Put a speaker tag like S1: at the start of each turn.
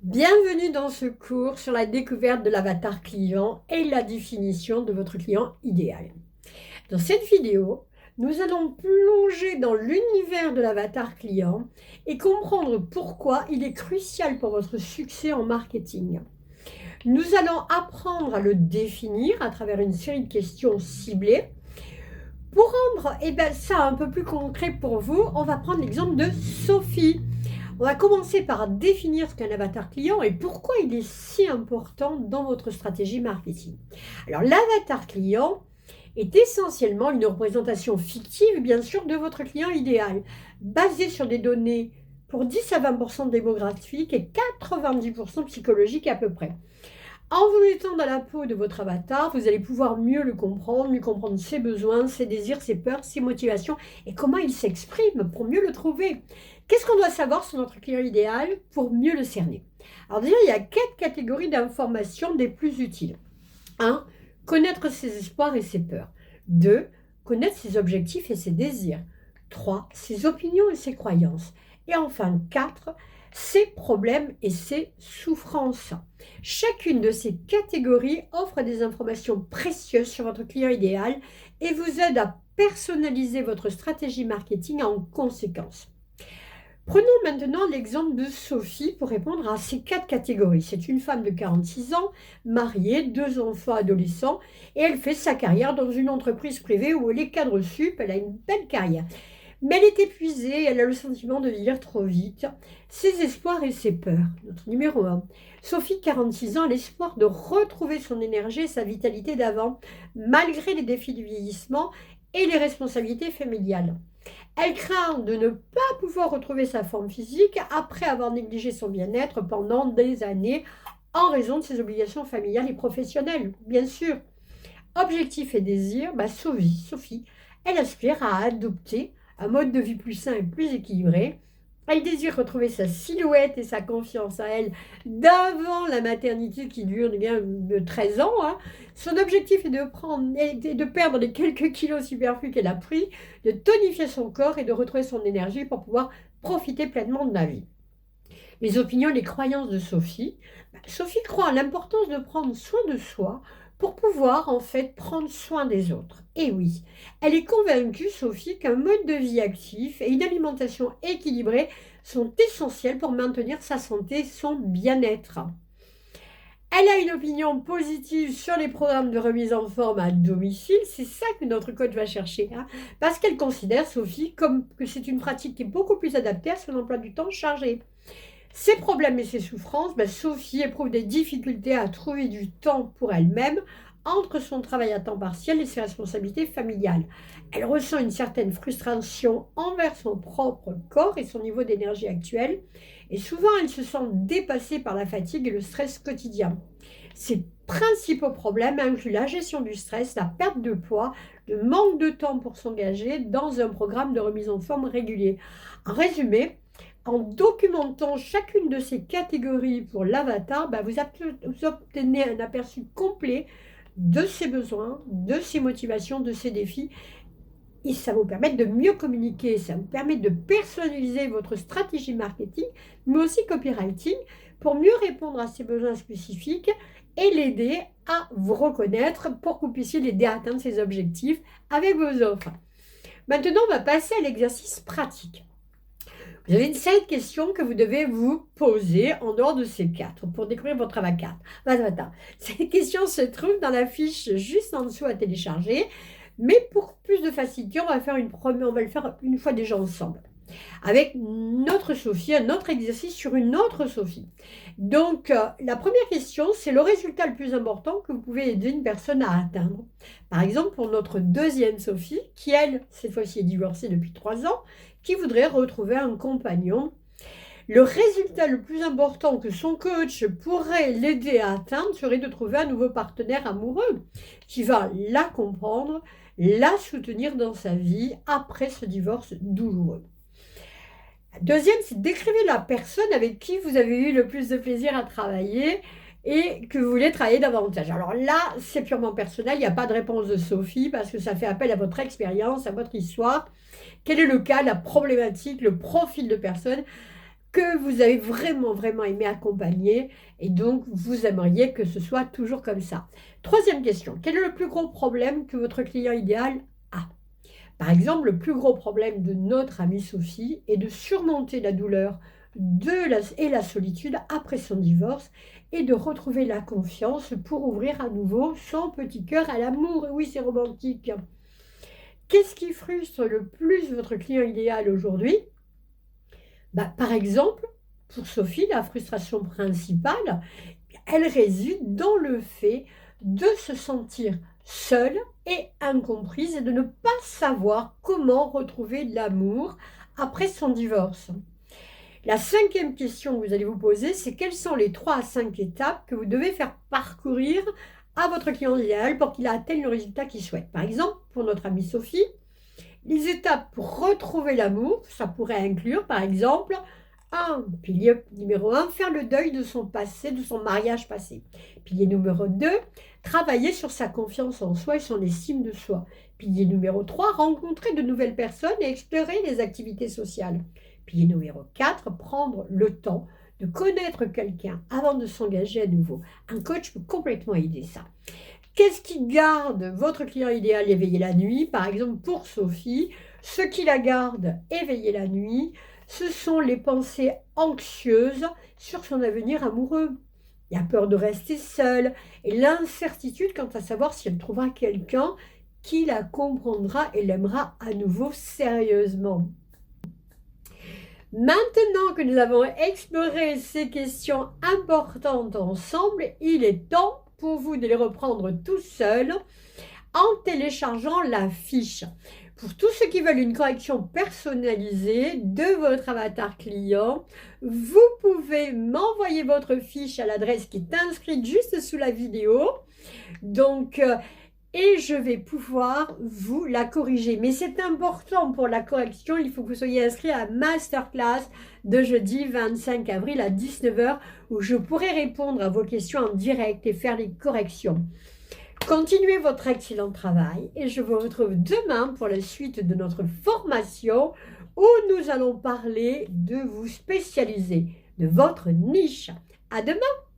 S1: Bienvenue dans ce cours sur la découverte de l'avatar client et la définition de votre client idéal. Dans cette vidéo, nous allons plonger dans l'univers de l'avatar client et comprendre pourquoi il est crucial pour votre succès en marketing. Nous allons apprendre à le définir à travers une série de questions ciblées. Pour rendre ça un peu plus concret pour vous, on va prendre l'exemple de Sophie. On va commencer par définir ce qu'est un avatar client et pourquoi il est si important dans votre stratégie marketing. Alors, l'avatar client est essentiellement une représentation fictive, bien sûr, de votre client idéal, basée sur des données pour 10 à 20% démographiques et 90% psychologiques à peu près. En vous mettant dans la peau de votre avatar, vous allez pouvoir mieux le comprendre, mieux comprendre ses besoins, ses désirs, ses peurs, ses motivations et comment il s'exprime pour mieux le trouver. Qu'est-ce qu'on doit savoir sur notre client idéal pour mieux le cerner? Alors déjà, il y a 4 catégories d'informations des plus utiles. 1. Connaître ses espoirs et ses peurs. 2. Connaître ses objectifs et ses désirs. 3. Ses opinions et ses croyances. Et enfin 4. Ses problèmes et ses souffrances. Chacune de ces catégories offre des informations précieuses sur votre client idéal et vous aide à personnaliser votre stratégie marketing en conséquence. Prenons maintenant l'exemple de Sophie pour répondre à ces 4 catégories. C'est une femme de 46 ans, mariée, 2 enfants adolescents, et elle fait sa carrière dans une entreprise privée où elle est cadre sup, elle a une belle carrière. Mais elle est épuisée, elle a le sentiment de vieillir trop vite. Ses espoirs et ses peurs. Notre numéro 1. Sophie, 46 ans, a l'espoir de retrouver son énergie et sa vitalité d'avant, malgré les défis du vieillissement et les responsabilités familiales. Elle craint de ne pas pouvoir retrouver sa forme physique après avoir négligé son bien-être pendant des années en raison de ses obligations familiales et professionnelles, bien sûr. Objectif et désir, Sophie, elle aspire à adopter un mode de vie plus sain et plus équilibré. Elle désire retrouver sa silhouette et sa confiance à elle d'avant la maternité qui dure bien de 13 ans. Son objectif est de perdre les quelques kilos superflus qu'elle a pris, de tonifier son corps et de retrouver son énergie pour pouvoir profiter pleinement de la vie. Les opinions et les croyances de Sophie. Sophie croit à l'importance de prendre soin de soi pour pouvoir en fait prendre soin des autres. Et oui, elle est convaincue, Sophie, qu'un mode de vie actif et une alimentation équilibrée sont essentiels pour maintenir sa santé, son bien-être. Elle a une opinion positive sur les programmes de remise en forme à domicile. C'est ça que notre coach va chercher, parce qu'elle considère, Sophie, comme que c'est une pratique qui est beaucoup plus adaptée à son emploi du temps chargé. Ses problèmes et ses souffrances, Sophie éprouve des difficultés à trouver du temps pour elle-même entre son travail à temps partiel et ses responsabilités familiales. Elle ressent une certaine frustration envers son propre corps et son niveau d'énergie actuel. Et souvent, elle se sent dépassée par la fatigue et le stress quotidien. Ses principaux problèmes incluent la gestion du stress, la perte de poids, le manque de temps pour s'engager dans un programme de remise en forme régulier. En résumé, en documentant chacune de ces catégories pour l'avatar, vous obtenez un aperçu complet de ses besoins, de ses motivations, de ses défis. Et ça vous permet de mieux communiquer, ça vous permet de personnaliser votre stratégie marketing, mais aussi copywriting, pour mieux répondre à ses besoins spécifiques et l'aider à vous reconnaître pour que vous puissiez l'aider à atteindre ses objectifs avec vos offres. Maintenant, on va passer à l'exercice pratique. Vous avez une série de questions que vous devez vous poser en dehors de ces 4 pour découvrir votre avatar. Ces questions se trouvent dans la fiche juste en dessous à télécharger. Mais pour plus de facilité, on va le faire une fois déjà ensemble. Avec notre Sophie, un autre exercice sur une autre Sophie. Donc, la première question, c'est le résultat le plus important que vous pouvez aider une personne à atteindre. Par exemple, pour notre deuxième Sophie, qui elle, cette fois-ci est divorcée depuis 3 ans, qui voudrait retrouver un compagnon. Le résultat le plus important que son coach pourrait l'aider à atteindre serait de trouver un nouveau partenaire amoureux qui va la comprendre, la soutenir dans sa vie après ce divorce douloureux. La deuxième, c'est d'écrire la personne avec qui vous avez eu le plus de plaisir à travailler et que vous voulez travailler davantage. Alors là, c'est purement personnel, il n'y a pas de réponse de Sophie parce que ça fait appel à votre expérience, à votre histoire. Quel est le cas, la problématique, le profil de personne que vous avez vraiment, vraiment aimé accompagner et donc vous aimeriez que ce soit toujours comme ça. Troisième question, quel est le plus gros problème que votre client idéal a? Par exemple, le plus gros problème de notre amie Sophie est de surmonter la douleur et la solitude après son divorce et de retrouver la confiance pour ouvrir à nouveau son petit cœur à l'amour. Et oui, c'est romantique. Qu'est-ce qui frustre le plus votre client idéal aujourd'hui? Par exemple, pour Sophie, la frustration principale, elle réside dans le fait de se sentir seule et incomprise et de ne pas savoir comment retrouver l'amour après son divorce. La cinquième question que vous allez vous poser, c'est quelles sont les 3 à 5 étapes que vous devez faire parcourir à votre client idéal pour qu'il atteigne le résultat qu'il souhaite. Par exemple, pour notre amie Sophie, les étapes pour retrouver l'amour, ça pourrait inclure par exemple pilier numéro 1, faire le deuil de son passé, de son mariage passé. Pilier numéro 2, travailler sur sa confiance en soi et son estime de soi. Pilier numéro 3, rencontrer de nouvelles personnes et explorer les activités sociales. Pilier numéro 4, prendre le temps de connaître quelqu'un avant de s'engager à nouveau. Un coach peut complètement aider ça. Qu'est-ce qui garde votre client idéal éveillé la nuit? Par exemple, pour Sophie, ce qui la garde éveillée la nuit, ce sont les pensées anxieuses sur son avenir amoureux. Il a peur de rester seule et l'incertitude quant à savoir si elle trouvera quelqu'un qui la comprendra et l'aimera à nouveau sérieusement. Maintenant que nous avons exploré ces questions importantes ensemble, il est temps pour vous de les reprendre tout seul en téléchargeant la fiche. Pour tous ceux qui veulent une correction personnalisée de votre avatar client, vous pouvez m'envoyer votre fiche à l'adresse qui est inscrite juste sous la vidéo. Et je vais pouvoir vous la corriger. Mais c'est important pour la correction, il faut que vous soyez inscrit à la masterclass de jeudi 25 avril à 19 h où je pourrai répondre à vos questions en direct et faire les corrections. Continuez votre excellent travail et je vous retrouve demain pour la suite de notre formation où nous allons parler de vous spécialiser, de votre niche. À demain!